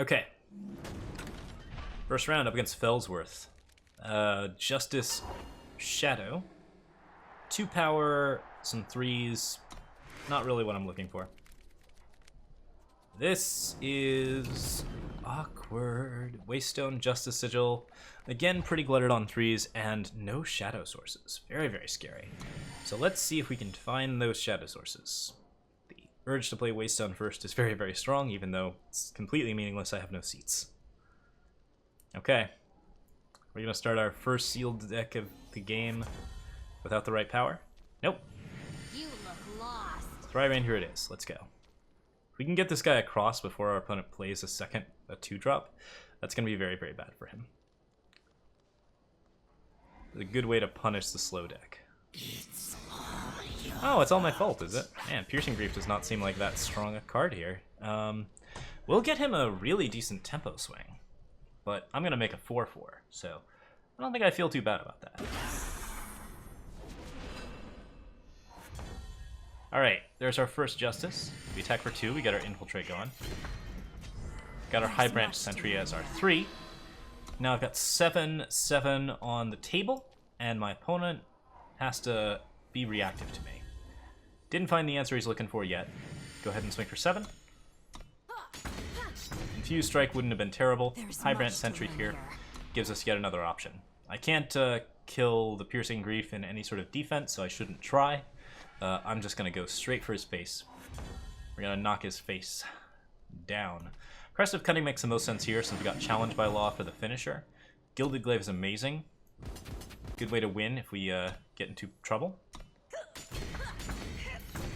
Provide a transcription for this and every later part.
Okay. First round up against Fellsworth. Justice Shadow. 2 power, some 3s. Not really what I'm looking for. This is awkward. Waystone, Justice Sigil. Again, pretty glutted on 3s and no shadow sources. Very, very scary. So let's see if we can find those shadow sources. The urge to play Waystone first is very, very strong, even though it's completely meaningless. I have no seats. Okay. We're going to start our first sealed deck of the game without the right power. Nope. You look lost. Thrive here it is. Let's go. If we can get this guy across before our opponent plays a 2-drop, that's going to be very, very bad for him. It's a good way to punish the slow deck. Oh, it's all my fault, is it? Man, Piercing Grief does not seem like that strong a card here. We'll get him a really decent tempo swing, but I'm going to make a 4-4, so I don't think I feel too bad about that. Alright, there's our first Justice. We attack for 2, we got our Infiltrate going. Got our Highbranch Sentry as our 3. Now I've got 7/7 on the table, and my opponent has to be reactive to me. Didn't find the answer he's looking for yet. Go ahead and swing for 7. Infused Strike wouldn't have been terrible. Highbranch Sentry here gives us yet another option. I can't kill the Piercing Grief in any sort of defense, so I shouldn't try. I'm just going to go straight for his face. We're going to knock his face down. Crest of Cunning makes the most sense here since we got challenged by law for the finisher. Gilded Glaive is amazing. Good way to win if we get into trouble.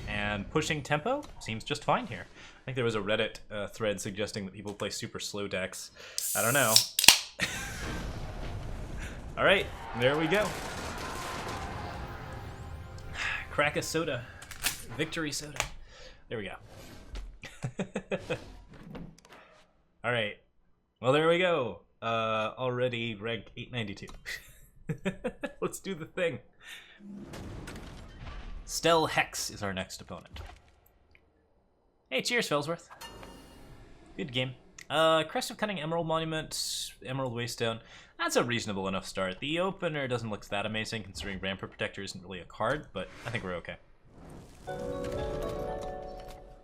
And pushing tempo seems just fine here. I think there was a Reddit thread suggesting that people play super slow decks. I don't know. Alright, there we go. Crack a soda. Victory soda. There we go. Alright. Well, there we go. Already ranked 892. Let's do the thing. Stel Hex is our next opponent. Hey, cheers, Fellsworth. Good game. Crest of Cunning, Emerald Monument, Emerald Waystone. That's a reasonable enough start. The opener doesn't look that amazing, considering Rampart Protector isn't really a card, but I think we're okay.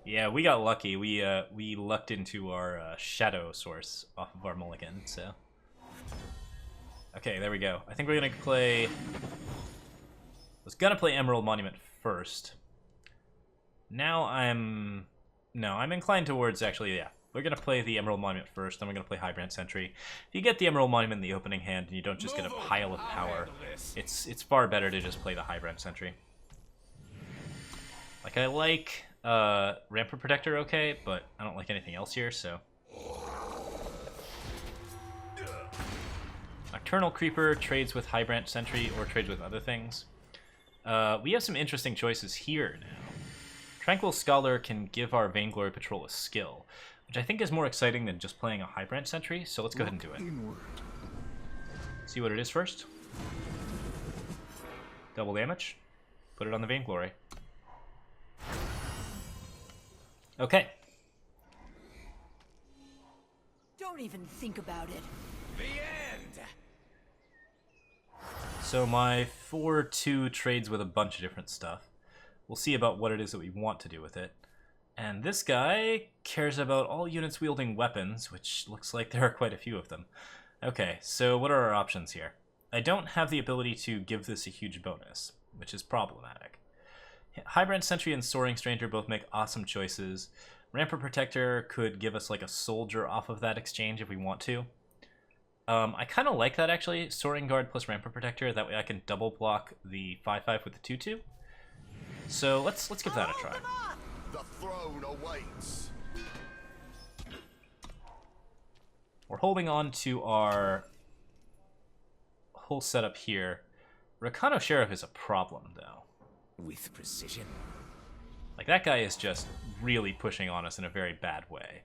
Yeah, we got lucky. We lucked into our shadow source off of our mulligan, so... Okay, there we go. I think we're gonna play... was gonna play Emerald Monument first. Now I'm inclined towards actually, yeah. We're going to play the Emerald Monument first, then we're going to play Highbranch Sentry. If you get the Emerald Monument in the opening hand and you don't just get a pile of power, it's far better to just play the Highbranch Sentry. Like, I like Rampart Protector okay, but I don't like anything else here, so... Nocturnal Creeper trades with Highbranch Sentry or trades with other things. We have some interesting choices here now. Tranquil Scholar can give our Vainglory Patrol a skill, which I think is more exciting than just playing a Highbranch Sentry, so let's go ahead and do it. See what it is first. Double damage. Put it on the Vainglory. Okay. Don't even think about it. The end! So my 4/2 trades with a bunch of different stuff. We'll see about what it is that we want to do with it. And this guy cares about all units wielding weapons, which looks like there are quite a few of them. Okay, so what are our options here? I don't have the ability to give this a huge bonus, which is problematic. Highbranch Sentry and Soaring Stranger both make awesome choices. Rampart Protector could give us like a soldier off of that exchange if we want to. I kind of like that actually, Soaring Guard plus Rampart Protector, that way I can double block the 5/5 with the 2/2. So let's give that a try. The throne awaits. We're holding on to our whole setup here. Rakano Sheriff is a problem, though. With precision. Like, that guy is just really pushing on us in a very bad way.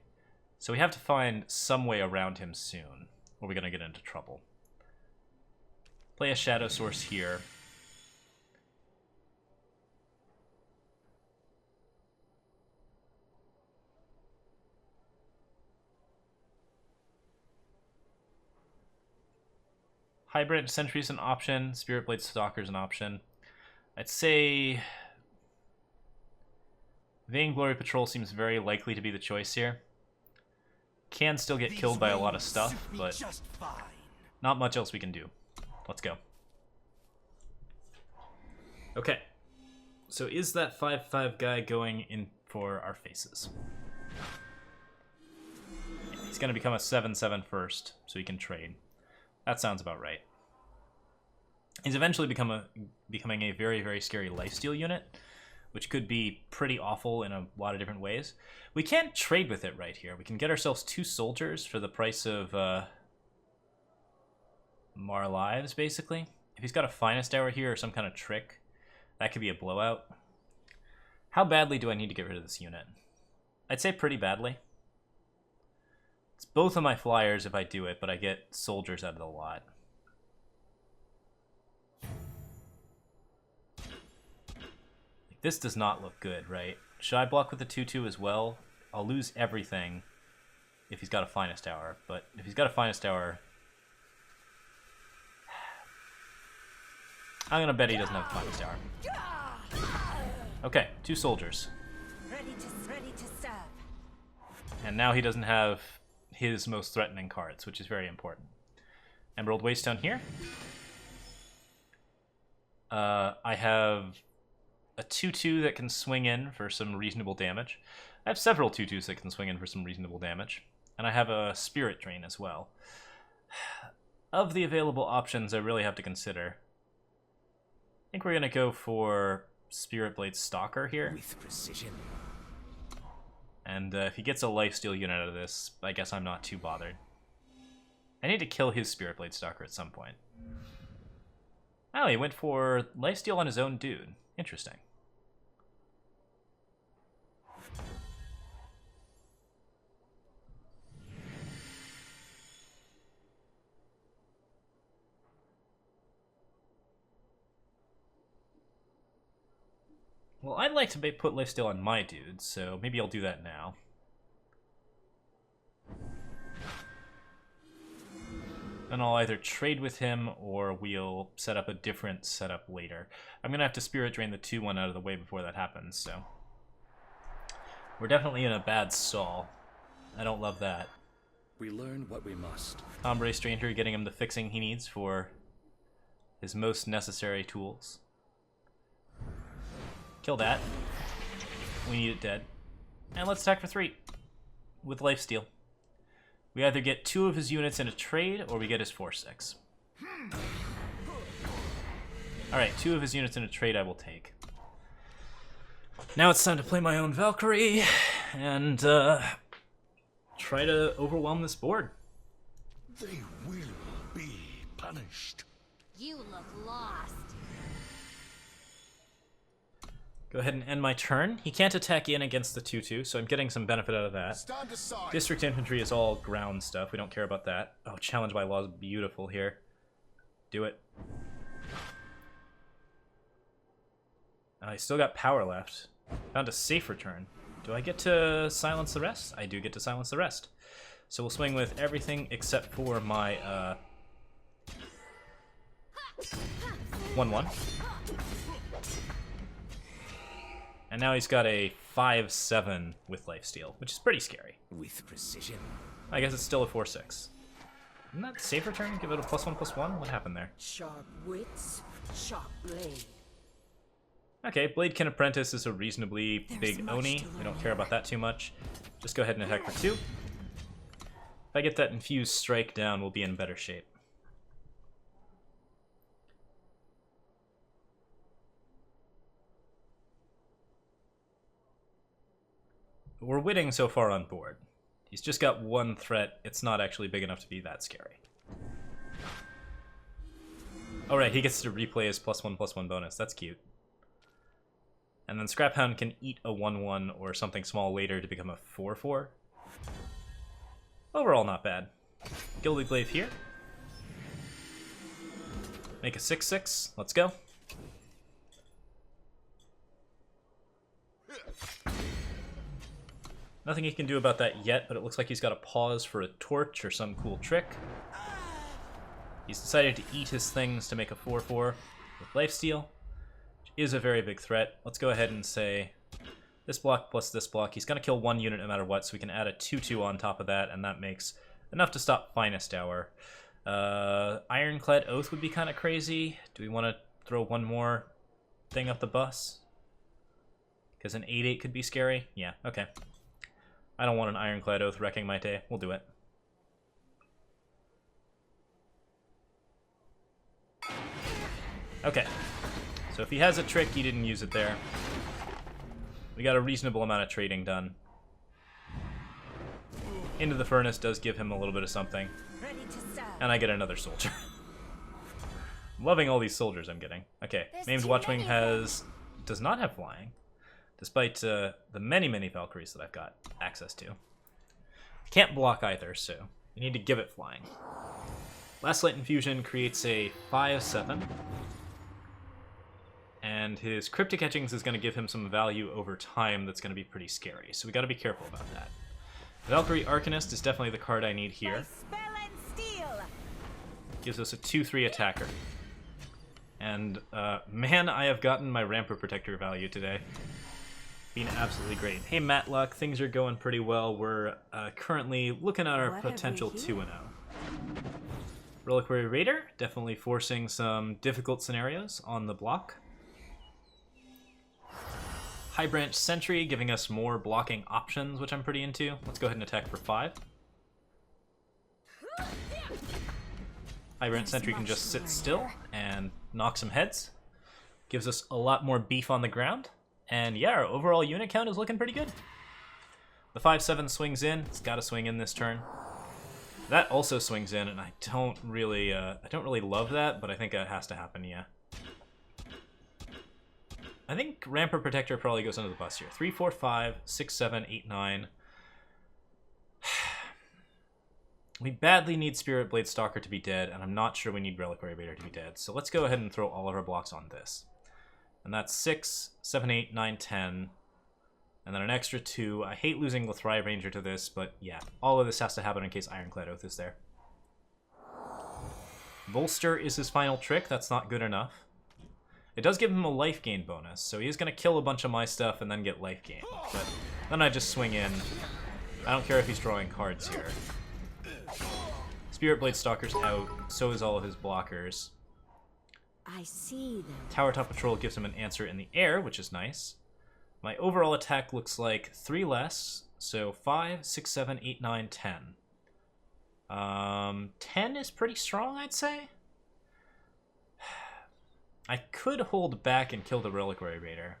So we have to find some way around him soon, or we're going to get into trouble. Play a Shadow Source here. Highbranch Sentry is an option. Spiritblade Stalker is an option. I'd say Vainglory Patrol seems very likely to be the choice here. Can still get killed by a lot of stuff, but not much else we can do. Let's go. Okay. So is that 5/5 guy going in for our faces? Yeah, he's going to become a 7/7 first, so he can trade. That sounds about right. He's eventually becoming a very, very scary lifesteal unit, which could be pretty awful in a lot of different ways. We can't trade with it right here. We can get ourselves 2 soldiers for the price of more lives, basically. If he's got a finest hour here or some kind of trick, that could be a blowout. How badly do I need to get rid of this unit? I'd say pretty badly. It's both of my flyers if I do it, but I get soldiers out of the lot. This does not look good, right? Should I block with the 2/2 as well? I'll lose everything if he's got a finest hour, but if he's got a finest hour, I'm gonna bet he doesn't have a finest hour. Okay, 2 soldiers. Ready to serve. And now he doesn't have his most threatening cards, which is very important. Emerald Waystone here. I have a 2/2 that can swing in for some reasonable damage. I have several 2/2s that can swing in for some reasonable damage. And I have a Spirit Drain as well. Of the available options, I really have to consider. I think we're going to go for Spiritblade Stalker here. With precision. And if he gets a lifesteal unit out of this, I guess I'm not too bothered. I need to kill his Spiritblade Stalker at some point. Oh, he went for lifesteal on his own dude. Interesting. Well, I'd like to put lifesteal on my dude, so maybe I'll do that now. And I'll either trade with him or we'll set up a different setup later. I'm going to have to Spirit Drain the 2/1 out of the way before that happens, so... We're definitely in a bad stall. I don't love that. We learn what we must. Ombre Stranger getting him the fixing he needs for his most necessary tools. Kill that. We need it dead. And let's attack for 3 with lifesteal. We either get 2 of his units in a trade, or we get his 4/6. Alright, 2 of his units in a trade I will take. Now it's time to play my own Valkyrie, and try to overwhelm this board. They will be punished. You look lost. Go ahead and end my turn. He can't attack in against the 2/2, so I'm getting some benefit out of that. Stand aside. District Infantry is all ground stuff. We don't care about that. Oh, Challenge by Law is beautiful here. Do it. I still got power left. Found a safe return. Do I get to silence the rest? I do get to silence the rest. So we'll swing with everything except for my 1/1. And now he's got a 5/7 with lifesteal, which is pretty scary. With precision. I guess it's still a 4/6. Isn't that safe return? Give it a +1/+1? What happened there? Sharp wits, sharp blade. Okay, Blade Can Apprentice is a reasonably There's big much Oni. to We don't learn. care about that too much. Just go ahead and attack for 2. If I get that Infused Strike down, we'll be in better shape. We're winning so far on board. He's just got 1 threat. It's not actually big enough to be that scary. Alright, he gets to replay his +1/+1 bonus. That's cute. And then Scrap Hound can eat a 1/1 or something small later to become a 4/4. Overall, not bad. Gilded Glaive here. Make a 6/6. Let's go. Nothing he can do about that yet, but it looks like he's got a pause for a torch or some cool trick. He's decided to eat his things to make a 4/4 with lifesteal, which is a very big threat. Let's go ahead and say this block plus this block. He's going to kill 1 unit no matter what, so we can add a 2/2 on top of that, and that makes enough to stop Finest Hour. Ironclad Oath would be kind of crazy. Do we want to throw one more thing up the bus? Because an 8/8 could be scary. Yeah, okay. I don't want an Ironclad Oath wrecking my day. We'll do it. Okay. So if he has a trick, he didn't use it there. We got a reasonable amount of trading done. Into the Furnace does give him a little bit of something. Ready to serve. And I get another soldier. Loving all these soldiers I'm getting. Okay, Maimed Watchwing does not have flying, despite the many Valkyries that I've got access to. Can't block either, so you need to give it flying. Last Light Infusion creates a 5/7. And his Cryptic Etchings is going to give him some value over time that's going to be pretty scary, so we got to be careful about that. Valkyrie Arcanist is definitely the card I need here. Spell and steel. Gives us a 2/3 attacker. And, man, I have gotten my Rampart Protector value today. Been absolutely great. Hey, Matlock, things are going pretty well. We're currently looking at our What have we potential here? 2-0. Reliquary Raider, definitely forcing some difficult scenarios on the block. Highbranch Sentry, giving us more blocking options, which I'm pretty into. Let's go ahead and attack for 5. Highbranch Sentry can just sit still and knock some heads. Gives us a lot more beef on the ground. And yeah, our overall unit count is looking pretty good. The 5/7 swings in. It's got to swing in this turn. That also swings in, and I don't really love that, but I think that has to happen, yeah. I think Rampart Protector probably goes under the bus here. 3, 4, 5, 6, 7, 8, 9. We badly need Spiritblade Stalker to be dead, and I'm not sure we need Reliquary Raider to be dead. So let's go ahead and throw all of our blocks on this. And that's 6, 7, 8, 9, 10. And then an extra 2. I hate losing Lethrai Ranger to this, but yeah. All of this has to happen in case Ironclad Oath is there. Bolster is his final trick. That's not good enough. It does give him a life gain bonus, so he's going to kill a bunch of my stuff and then get life gain. But then I just swing in. I don't care if he's drawing cards here. Spiritblade Stalker's out, so is all of his blockers. I see them. Tower Top Patrol gives him an answer in the air, which is nice. My overall attack looks like 3 less, so 5, 6, 7, 8, 9, 10. 10 is pretty strong, I'd say. I could hold back and kill the Reliquary Raider.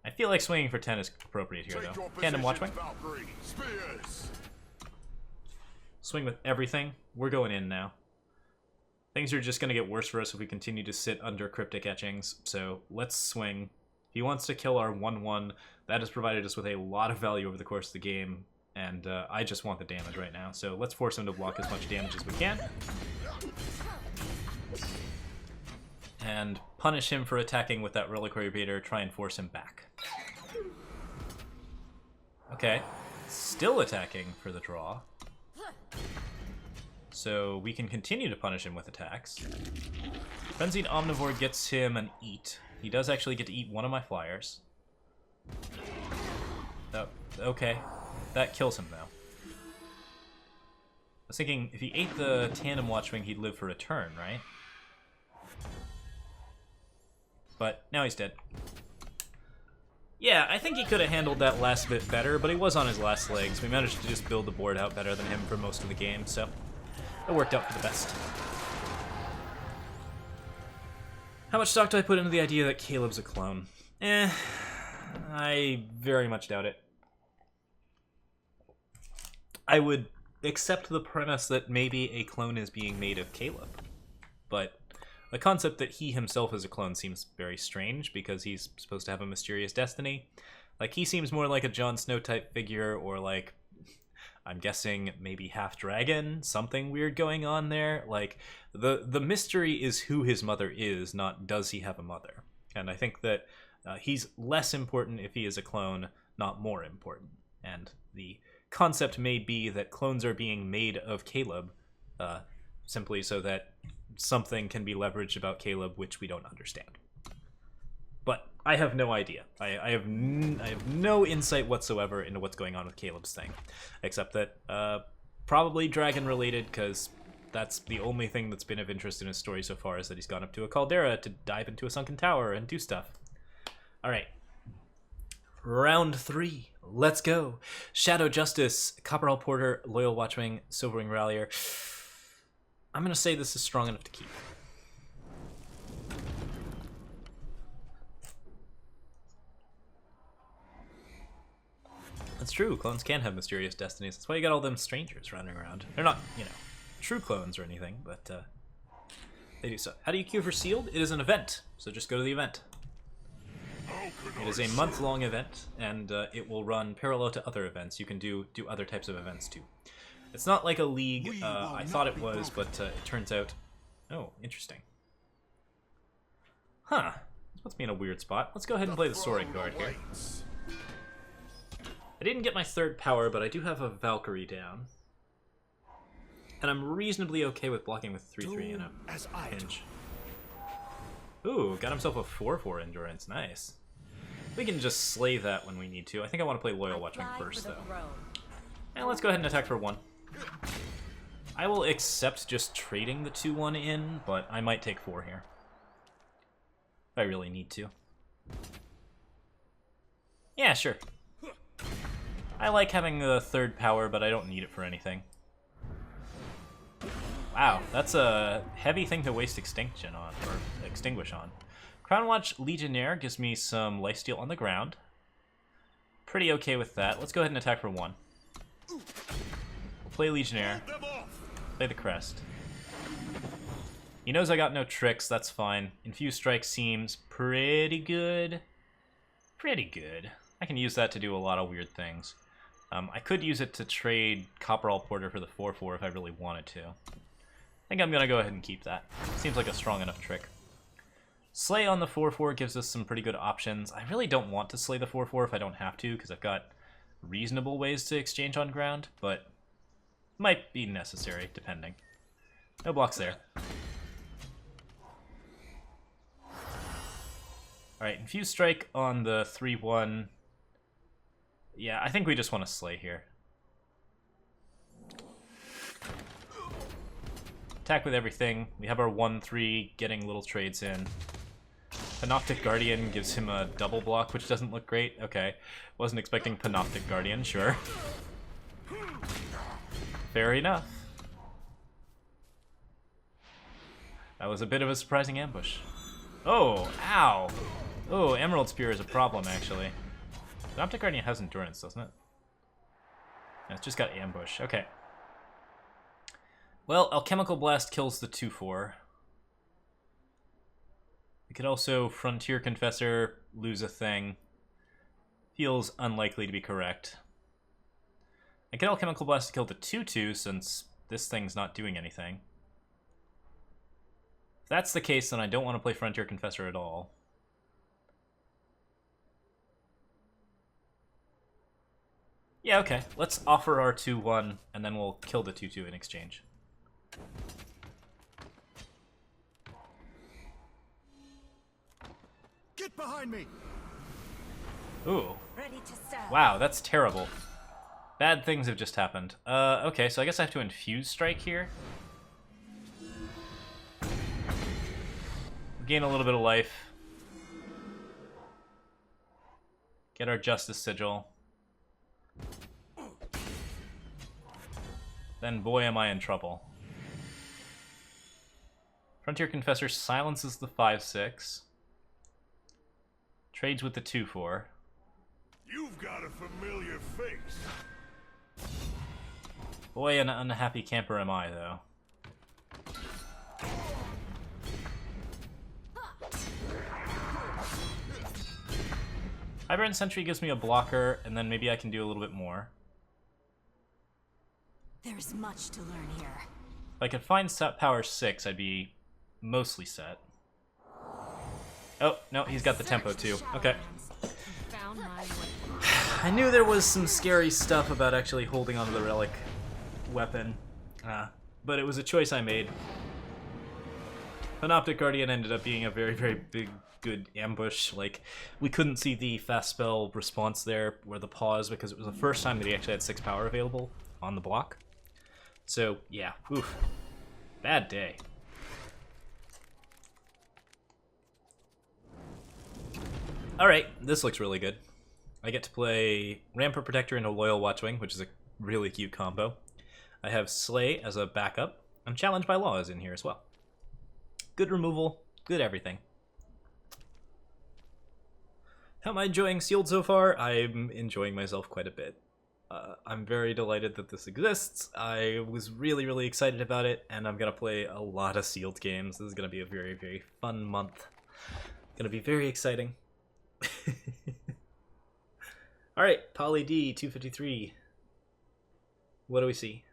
I feel like swinging for 10 is appropriate here, though. Tandem Watchwing. Valkyrie. Spears. Swing with everything. We're going in now. Things are just going to get worse for us if we continue to sit under Cryptic Etchings, so let's swing. If he wants to kill our 1/1, that has provided us with a lot of value over the course of the game, and I just want the damage right now, so let's force him to block as much damage as we can. And punish him for attacking with that Reliquary Raider, try and force him back. Okay, still attacking for the draw. So we can continue to punish him with attacks. Frenzied Omnivore gets him an eat. He does actually get to eat one of my flyers. Oh, okay, that kills him though. I was thinking if he ate the Tandem Watchwing, he'd live for a turn, right? But now he's dead. Yeah, I think he could have handled that last bit better, but he was on his last legs. We managed to just build the board out better than him for most of the game, so it worked out for the best. How much stock do I put into the idea that Caleb's a clone? I very much doubt it. I would accept the premise that maybe a clone is being made of Caleb, but the concept that he himself is a clone seems very strange because he's supposed to have a mysterious destiny. Like, he seems more like a Jon Snow type figure, or like, I'm guessing maybe half dragon, something weird going on there. Like, the mystery is who his mother is, not does he have a mother. And I think that he's less important if he is a clone, not more important. And the concept may be that clones are being made of Caleb simply so that something can be leveraged about Caleb, which we don't understand. But I have no idea. I have no insight whatsoever into what's going on with Caleb's thing, except that probably dragon related, because that's the only thing that's been of interest in his story so far, is that he's gone up to a caldera to dive into a sunken tower and do stuff. All right. Round 3. Let's go. Shadow Justice, Copperhall Porter, Loyal Watchwing, Silverwing Rallier. I'm going to say this is strong enough to keep. That's true. Clones can have mysterious destinies. That's why you got all them strangers running around. They're not, true clones or anything, but they do so. How do you queue for Sealed? It is an event, so just go to the event. It is a month-long event, and it will run parallel to other events. You can do other types of events too. It's not like a league. I thought it was, but it turns out... Oh, interesting. Huh. This puts me in a weird spot. Let's go ahead and play the Soaring card here. I didn't get my 3rd power, but I do have a Valkyrie down. And I'm reasonably okay with blocking with 3/3 in a pinch. Ooh, got himself a 4/4 endurance. Nice. We can just slay that when we need to. I think I want to play Loyal Watchwing first, though. And let's go ahead and attack for 1. I will accept just trading the 2/1 in, but I might take 4 here. If I really need to. Yeah, sure. I like having the 3rd power, but I don't need it for anything. Wow, that's a heavy thing to waste Extinguish on. Crownwatch Legionnaire gives me some lifesteal on the ground. Pretty okay with that. Let's go ahead and attack for 1. We'll play Legionnaire. Play the Crest. He knows I got no tricks, that's fine. Infused Strike seems pretty good. Pretty good. I can use that to do a lot of weird things. I could use it to trade Copperhall Porter for the 4/4 if I really wanted to. I think I'm going to go ahead and keep that. Seems like a strong enough trick. Slay on the 4/4 gives us some pretty good options. I really don't want to slay the 4/4 if I don't have to, because I've got reasonable ways to exchange on ground, but might be necessary, depending. No blocks there. Alright, Infused Strike on the 3/1. Yeah, I think we just want to slay here. Attack with everything. We have our 1/3 getting little trades in. Panoptic Guardian gives him a double block, which doesn't look great. Okay. Wasn't expecting Panoptic Guardian, sure. Fair enough. That was a bit of a surprising ambush. Oh, ow! Oh, Emerald Spear is a problem, actually. Panoptic Guardian has endurance, doesn't it? No, it's just got ambush. Okay. Well, Alchemical Blast kills the 2/4. We could also Frontier Confessor, lose a thing. Feels unlikely to be correct. I could Alchemical Blast to kill the 2/2 since this thing's not doing anything. If that's the case, then I don't want to play Frontier Confessor at all. Yeah, okay. Let's offer our 2/1, and then we'll kill the 2/2 in exchange. Get behind me! Ooh. Ready to serve. Wow, that's terrible. Bad things have just happened. Okay, so I guess I have to Infuse Strike here. Gain a little bit of life. Get our Justice Sigil. Then boy am I in trouble. Frontier Confessor silences the 5/6. Trades with the 2/4. You've got a familiar face. Boy, an unhappy camper am I, though. Highbranch Sentry gives me a blocker, and then maybe I can do a little bit more. There's much to learn here. If I could find set power 6, I'd be mostly set. Oh, no, he's got the tempo too. Okay. Found my way. I knew there was some scary stuff about actually holding onto the relic weapon. but it was a choice I made. Panoptic Guardian ended up being a very, very big, good ambush. Like, we couldn't see the fast spell response there, or the pause, because it was the first time that he actually had 6 power available on the block. So, yeah, oof. Bad day. Alright, this looks really good. I get to play Rampart Protector into Loyal Watchwing, which is a really cute combo. I have Slay as a backup, and Challenge by Law is in here as well. Good removal, good everything. How am I enjoying Sealed so far? I'm enjoying myself quite a bit. I'm very delighted that this exists. I was really, really excited about it, and I'm going to play a lot of Sealed games. This is going to be a very, very fun month. Going to be very exciting. Alright, Poly D, 253. What do we see?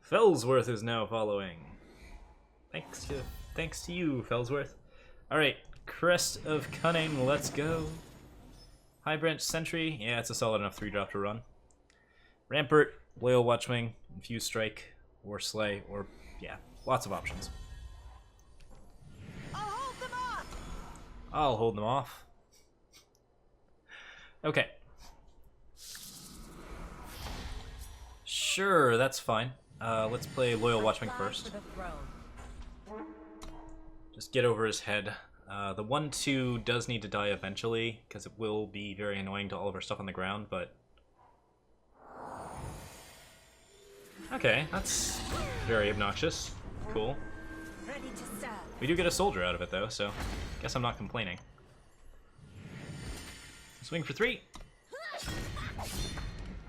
Fellsworth is now following. Thanks to you, Fellsworth. Alright, Crest of Cunning, let's go. Highbranch Sentry, yeah, it's a solid enough 3-drop to run. Rampart, Loyal Watchwing, Infused Strike, or Slay, or, yeah, lots of options. I'll hold them off. Okay. Sure, that's fine. Let's play Loyal Watchwing first. Just get over his head. The 1/2 does need to die eventually, because it will be very annoying to all of our stuff on the ground, but... Okay, that's very obnoxious. Cool. We do get a soldier out of it, though, so guess I'm not complaining. Swing for 3.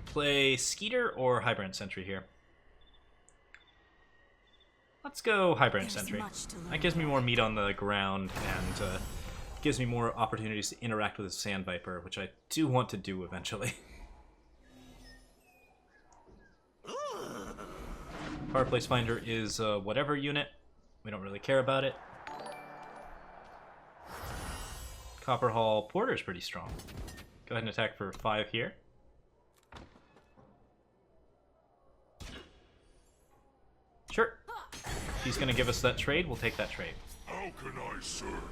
Play Skeeter or Highbranch Sentry here. Let's go Highbranch Sentry. That gives me more meat on the ground and gives me more opportunities to interact with the Sand Viper, which I do want to do eventually. Fireplace Finder is whatever unit. We don't really care about it. Copperhall Porter's pretty strong. Go ahead and attack for 5 here. Sure. If he's going to give us that trade, we'll take that trade. How can I serve?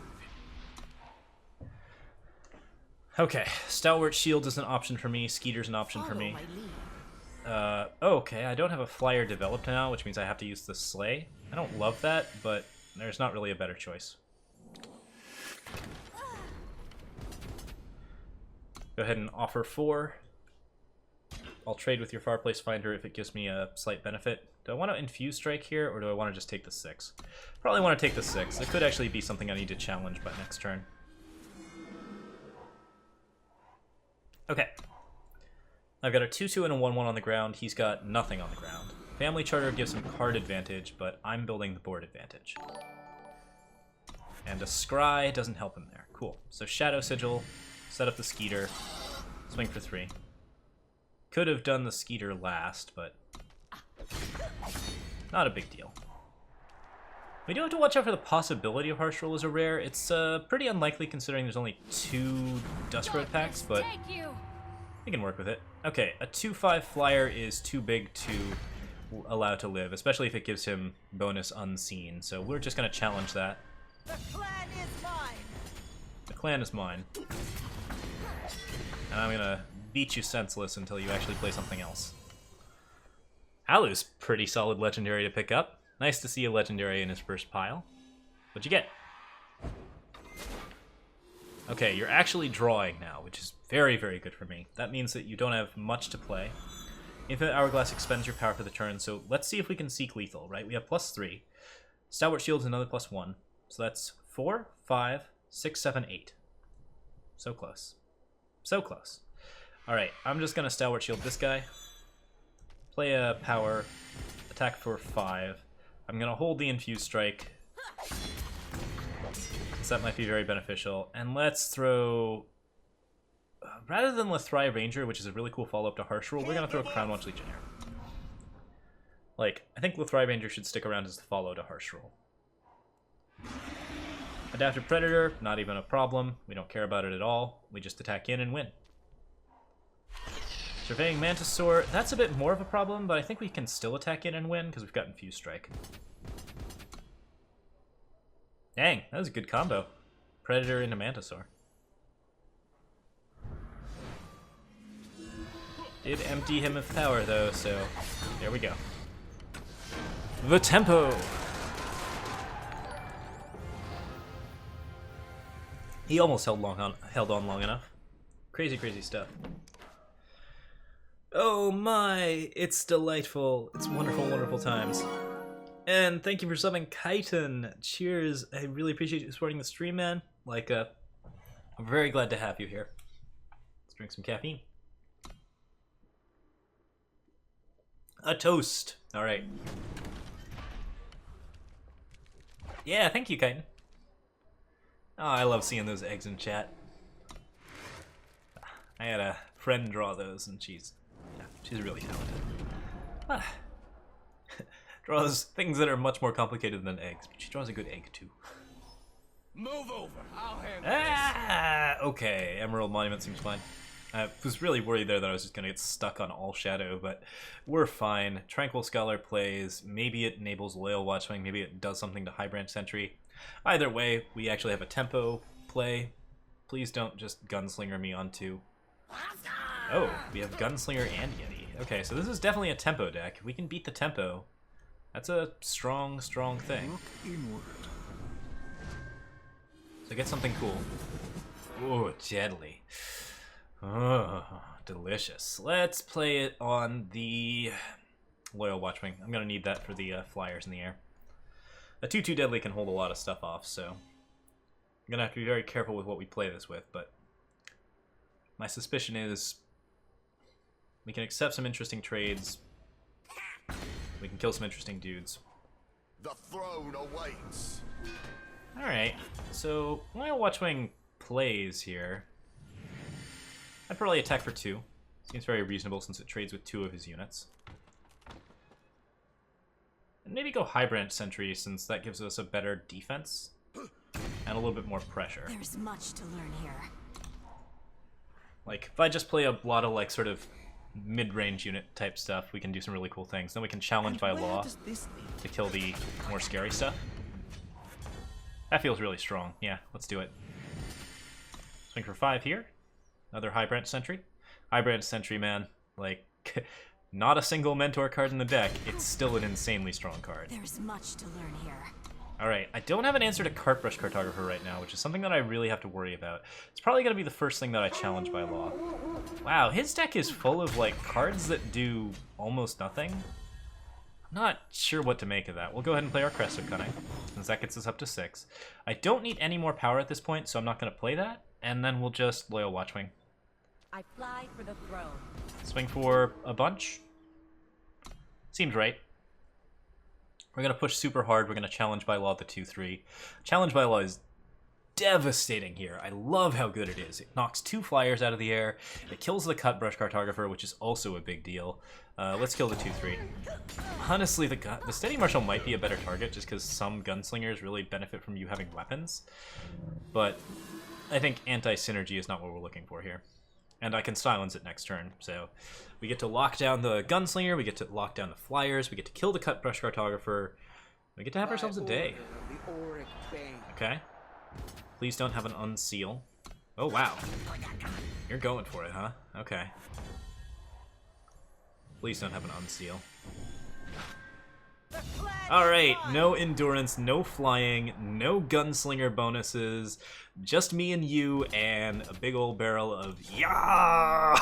Okay, Stalwart Shield is an option for me. Skeeter's an option for me. Okay, I don't have a flyer developed now, which means I have to use the Slay. I don't love that, but there's not really a better choice. Go ahead and offer 4. I'll trade with your Fireplace Finder if it gives me a slight benefit. Do I want to Infuse Strike here, or do I want to just take the 6? Probably want to take the 6. It could actually be something I need to challenge by next turn. Okay. I've got a 2/2 and a 1/1 on the ground. He's got nothing on the ground. Family Charter gives him card advantage, but I'm building the board advantage. And a Scry doesn't help him there. Cool. So Shadow Sigil, set up the Skeeter, swing for 3. Could have done the Skeeter last, but not a big deal. We do have to watch out for the possibility of Harsh Roll as a rare. It's pretty unlikely considering there's only 2 Duskroad packs, but we can work with it. Okay, a 2/5 flyer is too big to allow to live, especially if it gives him bonus unseen, so we're just going to challenge that. The clan is mine. The clan is mine. And I'm going to beat you senseless until you actually play something else. Halu's pretty solid legendary to pick up. Nice to see a legendary in his first pile. What'd you get? Okay, you're actually drawing now, which is very, very good for me. That means that you don't have much to play. Infinite Hourglass expends your power for the turn, so let's see if we can seek lethal, right? We have +3. Stalwart Shield's another +1. So that's 4, 5, 6, 7, 8. So close. So close. Alright, I'm just going to Stalwart Shield this guy. Play a power. Attack for 5. I'm going to hold the Infused Strike. So that might be very beneficial. And let's throw... rather than Lethrai Ranger, which is a really cool follow-up to Harsh Roll, we're going to throw Crownwatch Legionnaire. Like, I think Lethrai Ranger should stick around as the follow to Harsh Roll. Adaptive Predator, not even a problem. We don't care about it at all. We just attack in and win. Surveying Mantisaur, that's a bit more of a problem, but I think we can still attack in and win because we've got Infused Strike. Dang, that was a good combo. Predator into Mantisaur. Did empty him of power though, so there we go. The tempo! He almost held on long enough. Crazy, crazy stuff. Oh my, it's delightful. It's wonderful, wonderful times. And thank you for subbing Chitin. Cheers. I really appreciate you supporting the stream, man. Like, I'm very glad to have you here. Let's drink some caffeine. A toast. All right. Yeah, thank you, Chitin. Oh, I love seeing those eggs in chat. I had a friend draw those, and she's really talented. Ah. Draws things that are much more complicated than eggs, but she draws a good egg too. Move over. I'll handle this. Okay. Emerald Monument seems fine. I was really worried there that I was just gonna get stuck on all shadow, but we're fine. Tranquil Scholar plays. Maybe it enables Loyal Watchwing. Maybe it does something to Highbranch Sentry. Either way, we actually have a tempo play. Please don't just Gunslinger me onto. Oh, we have Gunslinger and Yeti. Okay, so this is definitely a tempo deck. If we can beat the tempo, that's a strong, strong thing. Look inward. So get something cool. Oh, deadly. Oh, delicious. Let's play it on the Loyal Watchwing. I'm going to need that for the flyers in the air. A 2/2 deadly can hold a lot of stuff off, so I'm going to have to be very careful with what we play this with, but my suspicion is we can accept some interesting trades. We can kill some interesting dudes. The throne awaits. Alright, so Loyal Watchwing plays here. I'd probably attack for 2. Seems very reasonable since it trades with 2 of his units. And maybe go Highbranch Sentry since that gives us a better defense and a little bit more pressure. There's much to learn here. Like, if I just play a lot of, like, sort of mid-range unit type stuff, we can do some really cool things. Then we can challenge by law to kill the more scary stuff. That feels really strong. Yeah, let's do it. Swing for 5 here. Another Highbranch Sentry. Highbranch Sentry, man. Like, not a single Mentor card in the deck. It's still an insanely strong card. There's much to learn here. Alright, I don't have an answer to Cartbrush Cartographer right now, which is something that I really have to worry about. It's probably going to be the first thing that I challenge by law. Wow, his deck is full of, like, cards that do almost nothing. I'm not sure what to make of that. We'll go ahead and play our Crest of Cunning, since that gets us up to 6. I don't need any more power at this point, so I'm not going to play that, and then we'll just Loyal Watchwing. I fly for the throne. Swing for a bunch. Seems right. We're going to push super hard. We're going to challenge by law the 2/3. Challenge by law is devastating here. I love how good it is. It knocks 2 flyers out of the air. It kills the Cutbrush Cartographer, which is also a big deal. Let's kill the 2/3. Honestly, the Steady Marshal might be a better target just because some gunslingers really benefit from you having weapons. But I think anti-synergy is not what we're looking for here. And I can silence it next turn, so we get to lock down the Gunslinger, we get to lock down the Flyers, we get to kill the Cutbrush Cartographer, we get to have ourselves a day. Okay. Please don't have an Unseal. Oh, wow. You're going for it, huh? Okay. Please don't have an Unseal. Alright, no Endurance, no Flying, no Gunslinger bonuses, just me and you, and a big old barrel of yeah.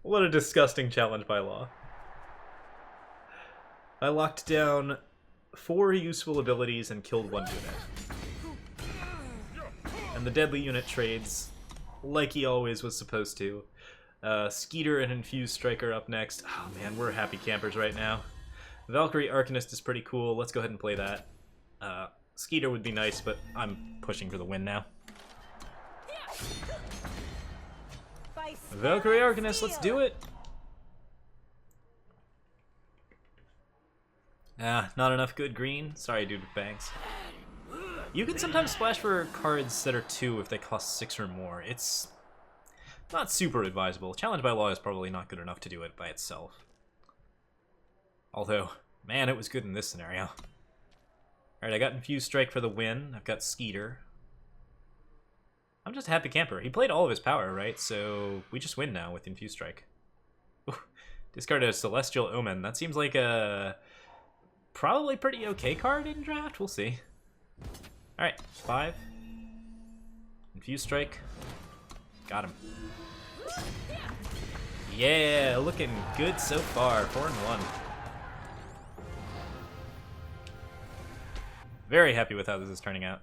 What a disgusting challenge by law. I locked down 4 useful abilities and killed 1 unit. And the deadly unit trades like he always was supposed to. Skeeter and Infused Striker up next. Oh man, we're happy campers right now. Valkyrie Arcanist is pretty cool. Let's go ahead and play that. Skeeter would be nice, but I'm pushing for the win now. Valkyrie Arcanist, let's do it! Not enough good green? Sorry, dude with bangs. You can sometimes splash for cards that are 2 if they cost 6 or more. It's not super advisable. Challenge by Law is probably not good enough to do it by itself. Although, man, it was good in this scenario. Alright, I got Infused Strike for the win. I've got Skeeter. I'm just a happy camper. He played all of his power, right? So we just win now with Infused Strike. Ooh, discarded a Celestial Omen. That seems like a probably pretty okay card in draft. We'll see. Alright, 5. Infused Strike. Got him. Yeah, looking good so far. 4-1. Very happy with how this is turning out.